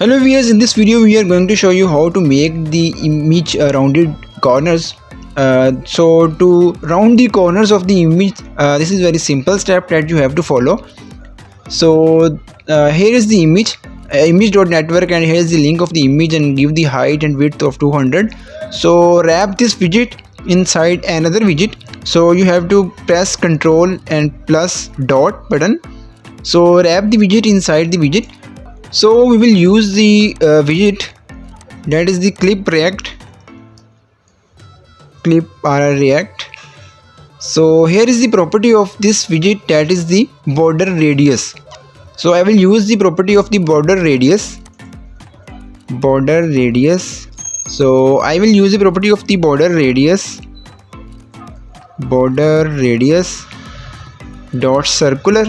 Hello viewers, in this video we are going to show you how to make the image rounded corners. So to round the corners of the image, this is very simple step that you have to follow. So here is the image, image.network, and here is the link of the image, and give the height and width of 200. So wrap this widget inside another widget. So you have to press Ctrl and plus dot button. So wrap the widget inside the widget. So we will use the widget, that is the clip react. So here is the property of this widget, that is the border radius. So I will use the property of the border radius. So I will use the property of the border radius dot circular.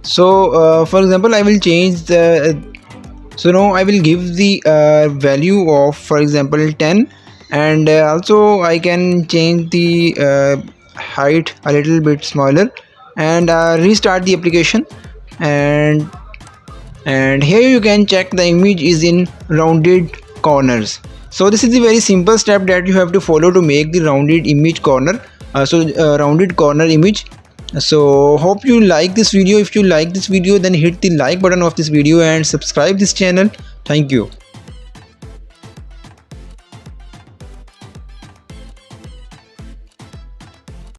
So for example, I will change the so now I will give the value of, for example, 10, and also I can change the height a little bit smaller, and restart the application, and here you can check the image is in rounded corners. So this is the very simple step that you have to follow to make the rounded image corner, rounded corner image. So hope you like this video. If you like this video, then hit the like button of this video and subscribe this channel. Thank you.